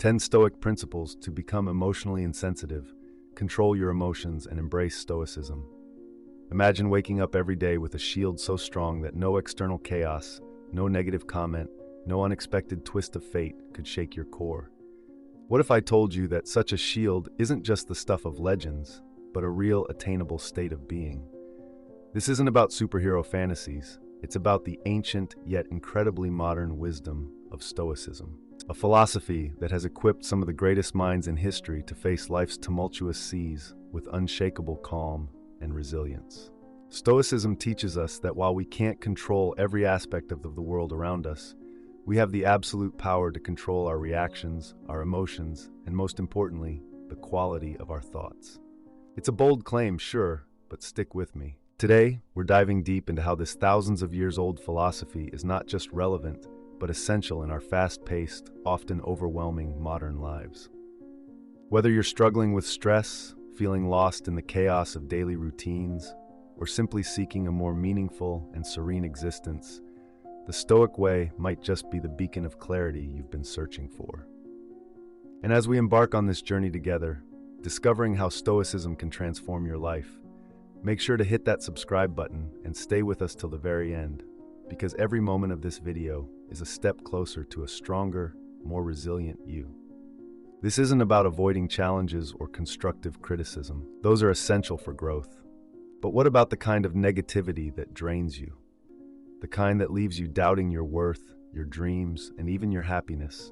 10 Stoic Principles to become emotionally insensitive, control your emotions, and embrace Stoicism. Imagine waking up every day with a shield so strong that no external chaos, no negative comment, no unexpected twist of fate could shake your core. What if I told you that such a shield isn't just the stuff of legends, but a real attainable state of being? This isn't about superhero fantasies. It's about the ancient yet incredibly modern wisdom of Stoicism, a philosophy that has equipped some of the greatest minds in history to face life's tumultuous seas with unshakable calm and resilience. Stoicism teaches us that while we can't control every aspect of the world around us, we have the absolute power to control our reactions, our emotions, and most importantly, the quality of our thoughts. It's a bold claim, sure, but stick with me. Today, we're diving deep into how this thousands of years old philosophy is not just relevant, but essential in our fast-paced, often overwhelming modern lives. Whether you're struggling with stress, feeling lost in the chaos of daily routines, or simply seeking a more meaningful and serene existence, the Stoic way might just be the beacon of clarity you've been searching for. And as we embark on this journey together, discovering how Stoicism can transform your life, make sure to hit that subscribe button and stay with us till the very end, because every moment of this video is a step closer to a stronger, more resilient you. This isn't about avoiding challenges or constructive criticism. Those are essential for growth. But what about the kind of negativity that drains you? The kind that leaves you doubting your worth, your dreams, and even your happiness?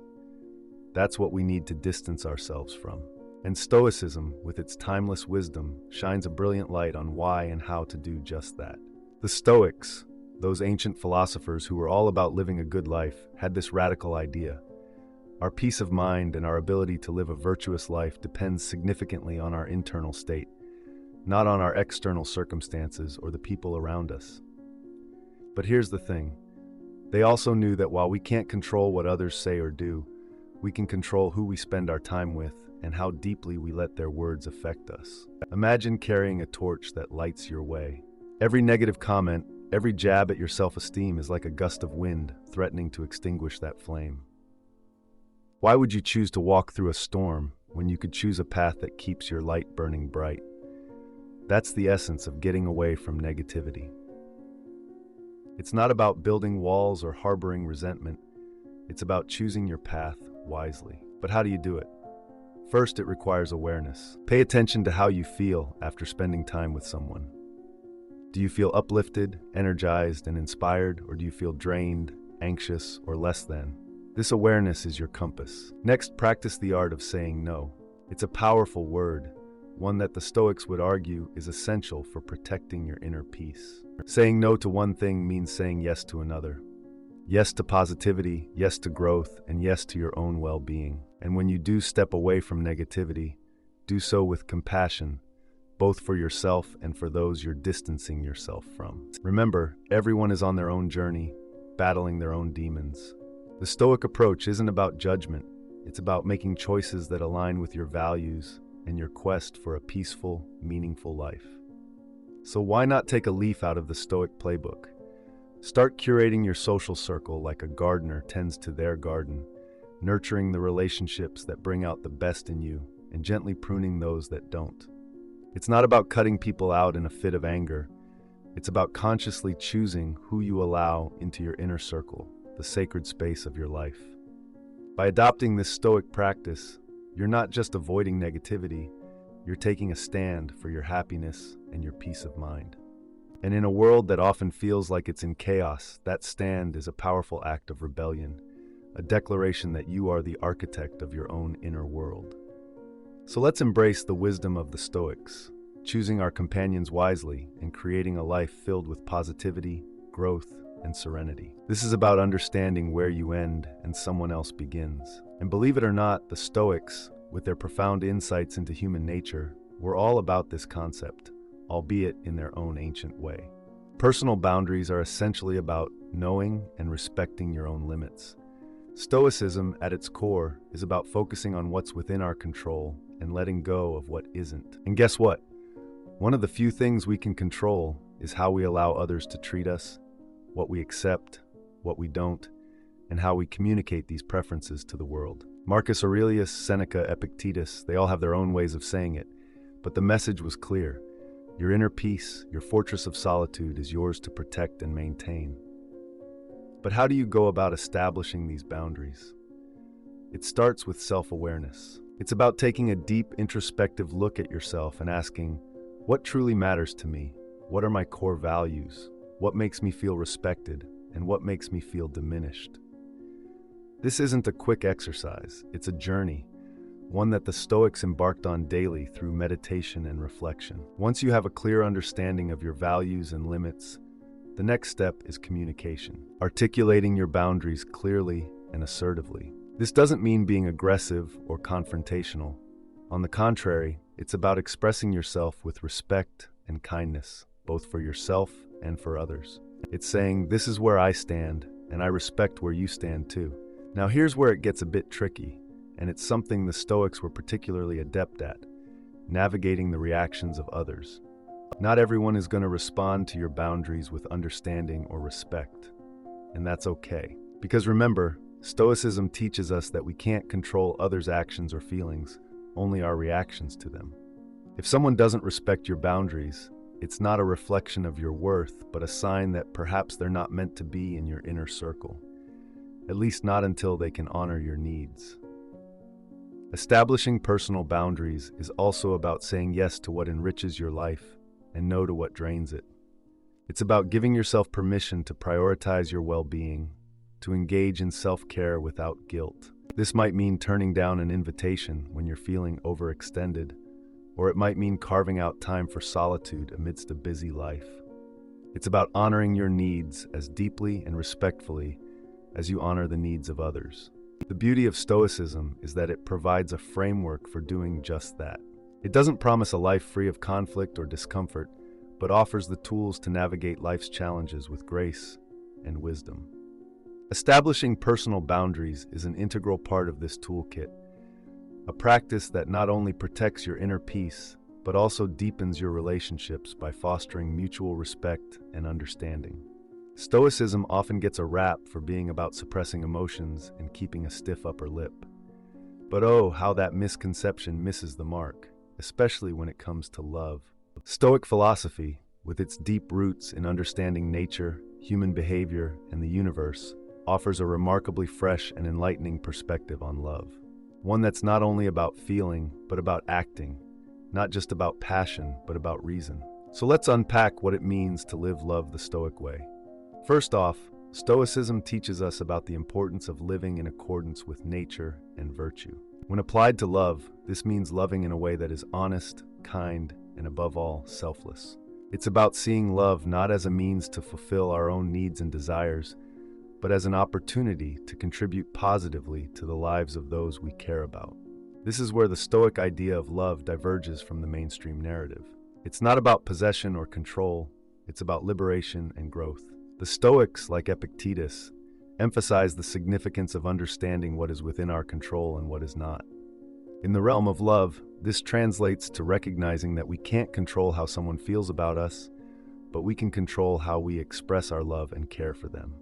That's what we need to distance ourselves from. And Stoicism, with its timeless wisdom, shines a brilliant light on why and how to do just that. The Stoics, those ancient philosophers who were all about living a good life, had this radical idea. Our peace of mind and our ability to live a virtuous life depends significantly on our internal state, not on our external circumstances or the people around us. But here's the thing. They also knew that while we can't control what others say or do, we can control who we spend our time with and how deeply we let their words affect us. Imagine carrying a torch that lights your way. Every negative comment, every jab at your self-esteem is like a gust of wind threatening to extinguish that flame. Why would you choose to walk through a storm when you could choose a path that keeps your light burning bright? That's the essence of getting away from negativity. It's not about building walls or harboring resentment. It's about choosing your path wisely. But how do you do it? First, it requires awareness. Pay attention to how you feel after spending time with someone. Do you feel uplifted, energized, and inspired, or do you feel drained, anxious, or less than? This awareness is your compass. Next, practice the art of saying no. It's a powerful word, one that the Stoics would argue is essential for protecting your inner peace. Saying no to one thing means saying yes to another. Yes to positivity, yes to growth, and yes to your own well-being. And when you do step away from negativity, do so with compassion, both for yourself and for those you're distancing yourself from. Remember, everyone is on their own journey, battling their own demons. The Stoic approach isn't about judgment. It's about making choices that align with your values and your quest for a peaceful, meaningful life. So why not take a leaf out of the Stoic playbook? Start curating your social circle like a gardener tends to their garden, nurturing the relationships that bring out the best in you and gently pruning those that don't. It's not about cutting people out in a fit of anger. It's about consciously choosing who you allow into your inner circle, the sacred space of your life. By adopting this Stoic practice, you're not just avoiding negativity, you're taking a stand for your happiness and your peace of mind. And in a world that often feels like it's in chaos, that stand is a powerful act of rebellion, a declaration that you are the architect of your own inner world. So let's embrace the wisdom of the Stoics, choosing our companions wisely and creating a life filled with positivity, growth, and serenity. This is about understanding where you end and someone else begins. And believe it or not, the Stoics, with their profound insights into human nature, were all about this concept, albeit in their own ancient way. Personal boundaries are essentially about knowing and respecting your own limits. Stoicism, at its core, is about focusing on what's within our control and letting go of what isn't. And guess what? One of the few things we can control is how we allow others to treat us, what we accept, what we don't, and how we communicate these preferences to the world. Marcus Aurelius, Seneca, Epictetus, they all have their own ways of saying it, but the message was clear. Your inner peace, your fortress of solitude, is yours to protect and maintain. But how do you go about establishing these boundaries? It starts with self-awareness. It's about taking a deep, introspective look at yourself and asking, what truly matters to me? What are my core values? What makes me feel respected? And what makes me feel diminished? This isn't a quick exercise, it's a journey, one that the Stoics embarked on daily through meditation and reflection. Once you have a clear understanding of your values and limits, the next step is communication, articulating your boundaries clearly and assertively. This doesn't mean being aggressive or confrontational. On the contrary, it's about expressing yourself with respect and kindness, both for yourself and for others. It's saying, this is where I stand, and I respect where you stand too. Now here's where it gets a bit tricky, and it's something the Stoics were particularly adept at, navigating the reactions of others. Not everyone is going to respond to your boundaries with understanding or respect, and that's okay. Because remember, Stoicism teaches us that we can't control others' actions or feelings, only our reactions to them. If someone doesn't respect your boundaries, it's not a reflection of your worth, but a sign that perhaps they're not meant to be in your inner circle. At least not until they can honor your needs. Establishing personal boundaries is also about saying yes to what enriches your life and no to what drains it. It's about giving yourself permission to prioritize your well-being, to engage in self-care without guilt. This might mean turning down an invitation when you're feeling overextended, or it might mean carving out time for solitude amidst a busy life. It's about honoring your needs as deeply and respectfully as you honor the needs of others. The beauty of Stoicism is that it provides a framework for doing just that. It doesn't promise a life free of conflict or discomfort, but offers the tools to navigate life's challenges with grace and wisdom. Establishing personal boundaries is an integral part of this toolkit, a practice that not only protects your inner peace, but also deepens your relationships by fostering mutual respect and understanding. Stoicism often gets a rap for being about suppressing emotions and keeping a stiff upper lip. But oh, how that misconception misses the mark, especially when it comes to love. Stoic philosophy, with its deep roots in understanding nature, human behavior, and the universe, offers a remarkably fresh and enlightening perspective on love. One that's not only about feeling, but about acting, not just about passion, but about reason. So let's unpack what it means to live love the Stoic way. First off, Stoicism teaches us about the importance of living in accordance with nature and virtue. When applied to love, this means loving in a way that is honest, kind, and above all, selfless. It's about seeing love not as a means to fulfill our own needs and desires, but as an opportunity to contribute positively to the lives of those we care about. This is where the Stoic idea of love diverges from the mainstream narrative. It's not about possession or control, it's about liberation and growth. The Stoics, like Epictetus, emphasize the significance of understanding what is within our control and what is not. In the realm of love, this translates to recognizing that we can't control how someone feels about us, but we can control how we express our love and care for them.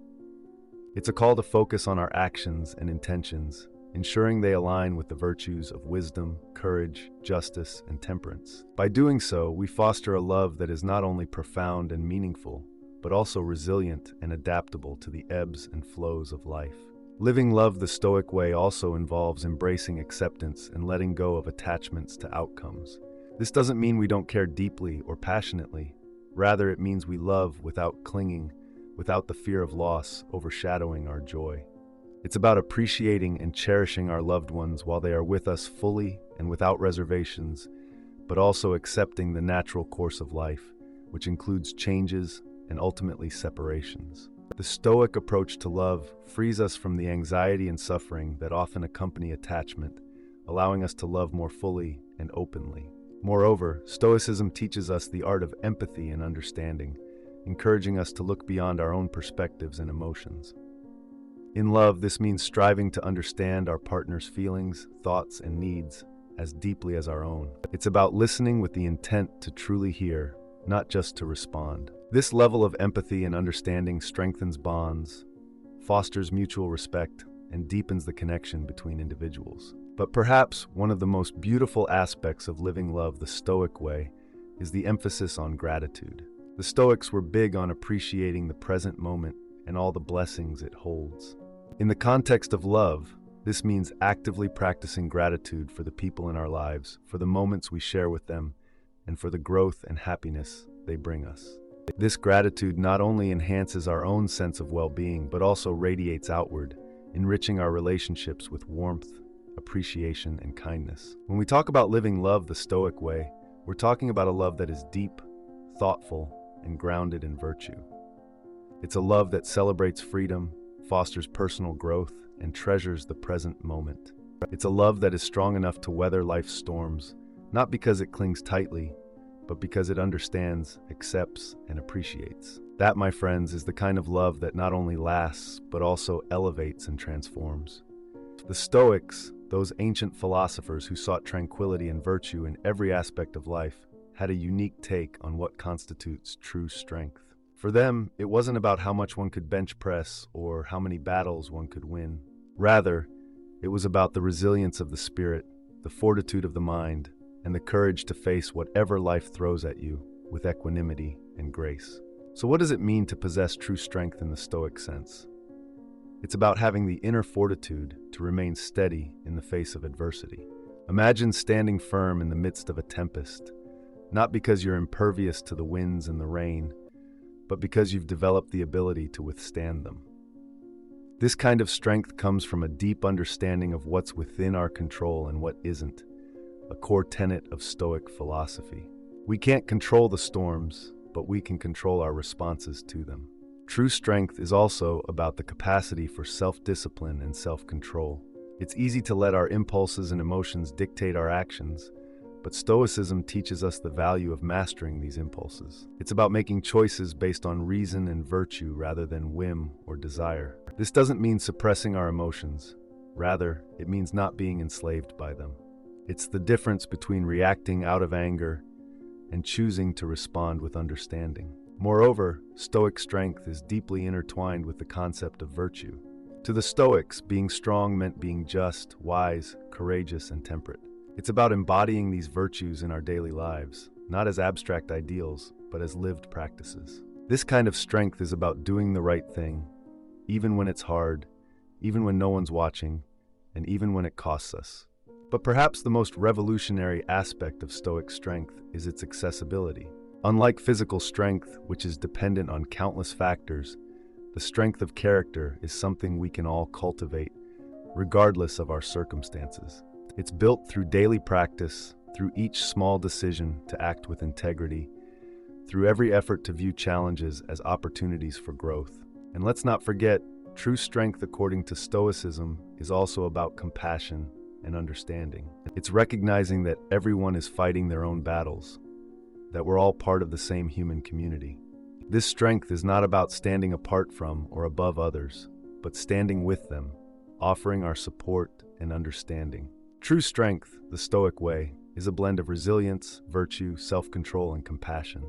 It's a call to focus on our actions and intentions, ensuring they align with the virtues of wisdom, courage, justice, and temperance. By doing so, we foster a love that is not only profound and meaningful, but also resilient and adaptable to the ebbs and flows of life. Living love the Stoic way also involves embracing acceptance and letting go of attachments to outcomes. This doesn't mean we don't care deeply or passionately. Rather, it means we love without clinging, without the fear of loss overshadowing our joy. It's about appreciating and cherishing our loved ones while they are with us fully and without reservations, but also accepting the natural course of life, which includes changes and ultimately separations. The Stoic approach to love frees us from the anxiety and suffering that often accompany attachment, allowing us to love more fully and openly. Moreover, Stoicism teaches us the art of empathy and understanding, encouraging us to look beyond our own perspectives and emotions. In love, this means striving to understand our partner's feelings, thoughts, and needs as deeply as our own. It's about listening with the intent to truly hear, not just to respond. This level of empathy and understanding strengthens bonds, fosters mutual respect, and deepens the connection between individuals. But perhaps one of the most beautiful aspects of living love the Stoic way is the emphasis on gratitude. The Stoics were big on appreciating the present moment and all the blessings it holds. In the context of love, this means actively practicing gratitude for the people in our lives, for the moments we share with them, and for the growth and happiness they bring us. This gratitude not only enhances our own sense of well-being, but also radiates outward, enriching our relationships with warmth, appreciation, and kindness. When we talk about living love the Stoic way, we're talking about a love that is deep, thoughtful, and grounded in virtue. It's a love that celebrates freedom, fosters personal growth, and treasures the present moment. It's a love that is strong enough to weather life's storms, not because it clings tightly, but because it understands, accepts, and appreciates. That, my friends, is the kind of love that not only lasts, but also elevates and transforms. The Stoics, those ancient philosophers who sought tranquility and virtue in every aspect of life, had a unique take on what constitutes true strength. For them, it wasn't about how much one could bench press or how many battles one could win. Rather, it was about the resilience of the spirit, the fortitude of the mind, and the courage to face whatever life throws at you with equanimity and grace. So what does it mean to possess true strength in the Stoic sense? It's about having the inner fortitude to remain steady in the face of adversity. Imagine standing firm in the midst of a tempest, not because you're impervious to the winds and the rain, but because you've developed the ability to withstand them. This kind of strength comes from a deep understanding of what's within our control and what isn't, a core tenet of Stoic philosophy. We can't control the storms, but we can control our responses to them. True strength is also about the capacity for self-discipline and self-control. It's easy to let our impulses and emotions dictate our actions, but Stoicism teaches us the value of mastering these impulses. It's about making choices based on reason and virtue rather than whim or desire. This doesn't mean suppressing our emotions. Rather, it means not being enslaved by them. It's the difference between reacting out of anger and choosing to respond with understanding. Moreover, Stoic strength is deeply intertwined with the concept of virtue. To the Stoics, being strong meant being just, wise, courageous, and temperate. It's about embodying these virtues in our daily lives, not as abstract ideals, but as lived practices. This kind of strength is about doing the right thing, even when it's hard, even when no one's watching, and even when it costs us. But perhaps the most revolutionary aspect of Stoic strength is its accessibility. Unlike physical strength, which is dependent on countless factors, the strength of character is something we can all cultivate, regardless of our circumstances. It's built through daily practice, through each small decision to act with integrity, through every effort to view challenges as opportunities for growth. And let's not forget, true strength according to Stoicism is also about compassion and understanding. It's recognizing that everyone is fighting their own battles, that we're all part of the same human community. This strength is not about standing apart from or above others, but standing with them, offering our support and understanding. True strength, the Stoic way, is a blend of resilience, virtue, self-control, and compassion.